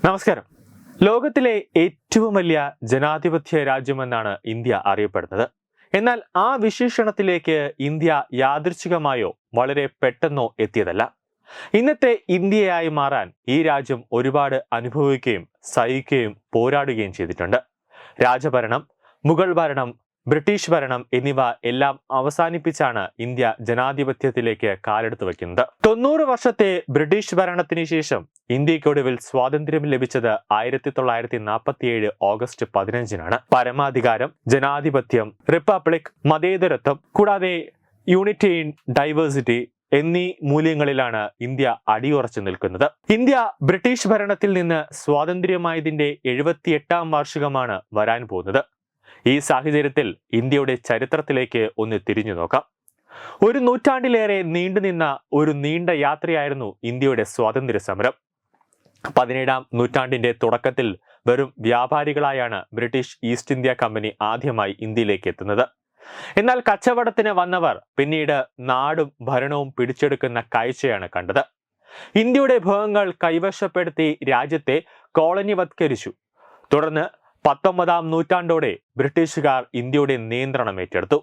നമസ്കാരം. ലോകത്തിലെ ഏറ്റവും വലിയ ജനാധിപത്യ രാജ്യമെന്നാണ് ഇന്ത്യ അറിയപ്പെടുന്നത്. എന്നാൽ ആ വിശേഷണത്തിലേക്ക് ഇന്ത്യ യാദൃച്ഛികമായോ വളരെ പെട്ടെന്നോ എത്തിയതല്ല. ഇന്നത്തെ ഇന്ത്യയായി മാറാൻ ഈ രാജ്യം ഒരുപാട് അനുഭവിക്കുകയും സഹിക്കുകയും പോരാടുകയും ചെയ്തിട്ടുണ്ട്. രാജഭരണം, മുഗൾ ഭരണം, ബ്രിട്ടീഷ് ഭരണം എന്നിവ എല്ലാം അവസാനിപ്പിച്ചാണ് ഇന്ത്യ ജനാധിപത്യത്തിലേക്ക് കാലെടുത്തു വയ്ക്കുന്നത്. 90 വർഷത്തെ ബ്രിട്ടീഷ് ഭരണത്തിന് ശേഷം ഇന്ത്യക്കൊടുവിൽ സ്വാതന്ത്ര്യം ലഭിച്ചത് 1947 ഓഗസ്റ്റ് 15-നാണ്. പരമാധികാരം, ജനാധിപത്യം, റിപ്പബ്ലിക്, മതേതരത്വം കൂടാതെ യൂണിറ്റി ഇൻ ഡൈവേഴ്സിറ്റി എന്നീ മൂല്യങ്ങളിലാണ് ഇന്ത്യ അടിയുറച്ചു നിൽക്കുന്നത്. ഇന്ത്യ ബ്രിട്ടീഷ് ഭരണത്തിൽ നിന്ന് സ്വാതന്ത്ര്യമായതിന്റെ 78-ാം വാർഷികമാണ് വരാൻ പോകുന്നത്. ഈ സാഹചര്യത്തിൽ ഇന്ത്യയുടെ ചരിത്രത്തിലേക്ക് ഒന്ന് തിരിഞ്ഞു നോക്കാം. ഒരു നൂറ്റാണ്ടിലേറെ നീണ്ടുനിന്ന ഒരു നീണ്ട യാത്രയായിരുന്നു ഇന്ത്യയുടെ സ്വാതന്ത്ര്യ സമരം. 17-ാം നൂറ്റാണ്ടിന്റെ തുടക്കത്തിൽ വെറും വ്യാപാരികളായാണ് ബ്രിട്ടീഷ് ഈസ്റ്റ് ഇന്ത്യ കമ്പനി ആദ്യമായി ഇന്ത്യയിലേക്ക് എത്തുന്നത്. എന്നാൽ കച്ചവടത്തിന് വന്നവർ പിന്നീട് നാടും ഭരണവും പിടിച്ചെടുക്കുന്ന കാഴ്ചയാണ് കണ്ടത്. ഇന്ത്യയുടെ ഭൂഖണ്ഡങ്ങൾ കൈവശപ്പെടുത്തി രാജ്യത്തെ കോളനിവത്കരിച്ചു. തുടർന്ന് 19-ാം നൂറ്റാണ്ടോടെ ബ്രിട്ടീഷുകാർ ഇന്ത്യയുടെ നിയന്ത്രണം ഏറ്റെടുത്തു.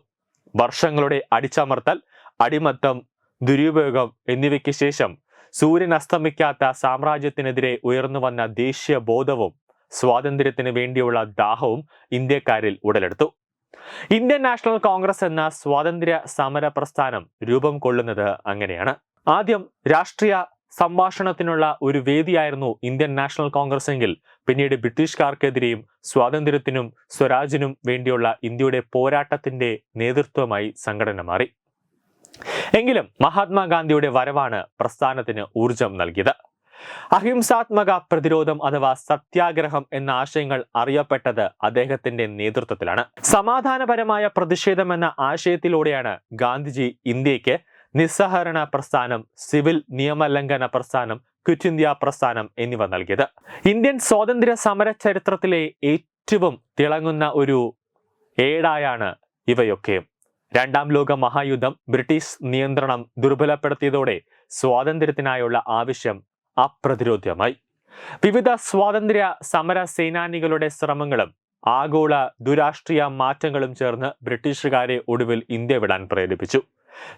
വർഷങ്ങളുടെ അടിച്ചമർത്തൽ, അടിമത്തം, ദുരുപയോഗം എന്നിവയ്ക്ക് ശേഷം സൂര്യൻ അസ്തമിക്കാത്ത സാമ്രാജ്യത്തിനെതിരെ ഉയർന്നു വന്ന ദേശീയ ബോധവും സ്വാതന്ത്ര്യത്തിന് വേണ്ടിയുള്ള ദാഹവും ഇന്ത്യക്കാരിൽ ഉടലെടുത്തു. ഇന്ത്യൻ നാഷണൽ കോൺഗ്രസ് എന്ന സ്വാതന്ത്ര്യ സമര പ്രസ്ഥാനം രൂപം കൊള്ളുന്നത് അങ്ങനെയാണ്. ആദ്യം രാഷ്ട്രീയ സംഭാഷണത്തിനുള്ള ഒരു വേദിയായിരുന്നു ഇന്ത്യൻ നാഷണൽ കോൺഗ്രസ് എങ്കിൽ പിന്നീട് ബ്രിട്ടീഷുകാർക്കെതിരെയും സ്വാതന്ത്ര്യത്തിനും സ്വരാജിനും വേണ്ടിയുള്ള ഇന്ത്യയുടെ പോരാട്ടത്തിന്റെ നേതൃത്വമായി സംഘടന മാറി. എങ്കിലും മഹാത്മാഗാന്ധിയുടെ വരവാണ് പ്രസ്ഥാനത്തിന് ഊർജം നൽകിയത്. അഹിംസാത്മക പ്രതിരോധം അഥവാ സത്യാഗ്രഹം എന്ന ആശയങ്ങൾ അറിയപ്പെട്ടത് അദ്ദേഹത്തിന്റെ നേതൃത്വത്തിലാണ്. സമാധാനപരമായ പ്രതിഷേധം എന്ന ആശയത്തിലൂടെയാണ് ഗാന്ധിജി ഇന്ത്യക്ക് നിസ്സഹകരണ പ്രസ്ഥാനം, സിവിൽ നിയമലംഘന പ്രസ്ഥാനം, ക്വിറ്റ് ഇന്ത്യ പ്രസ്ഥാനം എന്നിവ നൽകിയത്. ഇന്ത്യൻ സ്വാതന്ത്ര്യ സമര ചരിത്രത്തിലെ ഏറ്റവും തിളങ്ങുന്ന ഒരു ഏടായാണ് ഇവയൊക്കെയും. 2ാം ലോക മഹായുദ്ധം ബ്രിട്ടീഷ് നിയന്ത്രണം ദുർബലപ്പെടുത്തിയതോടെ സ്വാതന്ത്ര്യത്തിനായുള്ള ആവശ്യം അപ്രതിരോധ്യമായി. വിവിധ സ്വാതന്ത്ര്യ സമര സേനാനികളുടെ ശ്രമങ്ങളും ആഗോള ദുരാഷ്ട്രീയ മാറ്റങ്ങളും ചേർന്ന് ബ്രിട്ടീഷുകാരെ ഒടുവിൽ ഇന്ത്യ വിടാൻ പ്രേരിപ്പിച്ചു.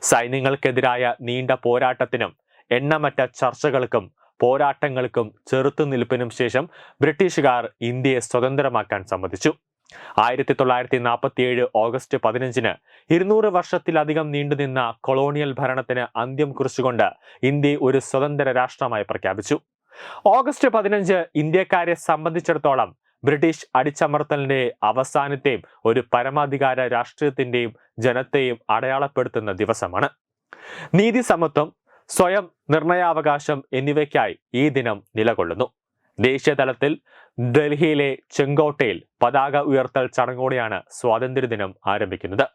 സൈന്യങ്ങൾക്കെതിരായ നീണ്ട പോരാട്ടത്തിനും എണ്ണമറ്റ ചർച്ചകൾക്കും പോരാട്ടങ്ങൾക്കും ചെറുത്തുനിൽപ്പിനും ശേഷം ബ്രിട്ടീഷുകാർ ഇന്ത്യയെ സ്വതന്ത്രമാക്കാൻ സമ്മതിച്ചു. 1947 ഓഗസ്റ്റ് 15-ന് 200 വർഷത്തിലധികം നീണ്ടുനിന്ന കൊളോണിയൽ ഭരണത്തിന് അന്ത്യം കുറിച്ചുകൊണ്ട് ഇന്ത്യ ഒരു സ്വതന്ത്ര രാഷ്ട്രമായി പ്രഖ്യാപിച്ചു. ഓഗസ്റ്റ് 15 ഇന്ത്യക്കാരെ സംബന്ധിച്ചിടത്തോളം ബ്രിട്ടീഷ് അടിച്ചമർത്തലിന്റെ അവസാനത്തെയും ഒരു പരമാധികാര രാഷ്ട്രീയത്തിന്റെയും ജനത്തെയും അടയാളപ്പെടുത്തുന്ന ദിവസമാണ്. നീതി, സമത്വം, സ്വയം നിർണയാവകാശം എന്നിവയ്ക്കായി ഈ ദിനം നിലകൊള്ളുന്നു. ദേശീയ തലത്തിൽ ഡൽഹിയിലെ ചെങ്കോട്ടയിൽ പതാക ഉയർത്തൽ ചടങ്ങോടെയാണ് സ്വാതന്ത്ര്യദിനം ആരംഭിക്കുന്നത്.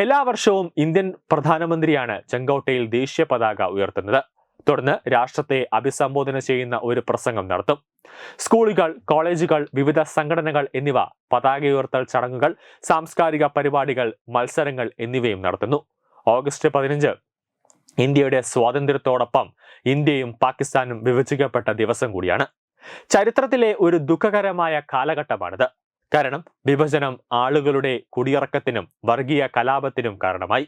എല്ലാ വർഷവും ഇന്ത്യൻ പ്രധാനമന്ത്രിയാണ് ചെങ്കോട്ടയിൽ ദേശീയ പതാക ഉയർത്തുന്നത്. തുടർന്ന് രാഷ്ട്രത്തെ അഭിസംബോധന ചെയ്യുന്ന ഒരു പ്രസംഗം നടത്തും. സ്കൂളുകൾ, കോളേജുകൾ, വിവിധ സംഘടനകൾ എന്നിവ പതാക ഉയർത്തൽ ചടങ്ങുകൾ, സാംസ്കാരിക പരിപാടികൾ, മത്സരങ്ങൾ എന്നിവയും നടത്തുന്നു. ഓഗസ്റ്റ് 15 ഇന്ത്യയുടെ സ്വാതന്ത്ര്യത്തോടൊപ്പം ഇന്ത്യയും പാകിസ്ഥാനും വിഭജിക്കപ്പെട്ട ദിവസം കൂടിയാണ്. ചരിത്രത്തിലെ ഒരു ദുഃഖകരമായ കാലഘട്ടമാണിത്. കാരണം വിഭജനം ആളുകളുടെ കുടിയിറക്കത്തിനും വർഗീയ കലാപത്തിനും കാരണമായി.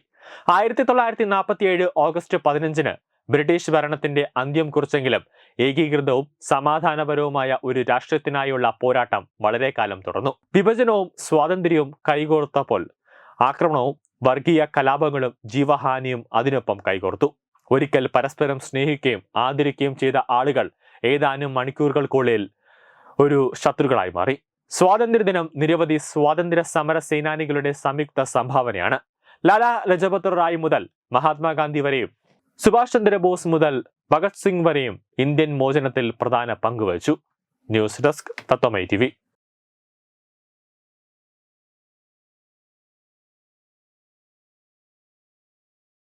1947 ഓഗസ്റ്റ് 15-ന് ബ്രിട്ടീഷ് ഭരണത്തിന്റെ അന്ത്യം കുറിച്ചെങ്കിലും ഏകീകൃതവും സമാധാനപരവുമായ ഒരു രാഷ്ട്രത്തിനായുള്ള പോരാട്ടം വളരെ കാലം തുടർന്നു. വിഭജനവും സ്വാതന്ത്ര്യവും കൈകോർത്തപ്പോൾ ആക്രമണവും വർഗീയ കലാപങ്ങളും ജീവഹാനിയും അതിനൊപ്പം കൈകോർത്തു. ഒരിക്കൽ പരസ്പരം സ്നേഹിക്കുകയും ആദരിക്കുകയും ചെയ്ത ആളുകൾ ഏതാനും മണിക്കൂറുകൾക്കുള്ളിൽ ഒരു ശത്രുക്കളായി മാറി. സ്വാതന്ത്ര്യദിനം നിരവധി സ്വാതന്ത്ര്യ സമര സേനാനികളുടെ സംയുക്ത സംഭാവനയാണ്. ലാലാ ലജപത് റായ് മുതൽ മഹാത്മാഗാന്ധി വരെയും സുഭാഷ് ചന്ദ്രബോസ് മുതൽ ഭഗത് സിംഗ് വരെയും ഇന്ത്യൻ മോചനത്തിൽ പ്രധാന പങ്കുവഹിച്ചു. ന്യൂസ് ഡെസ്ക് തത്വമൈ TV.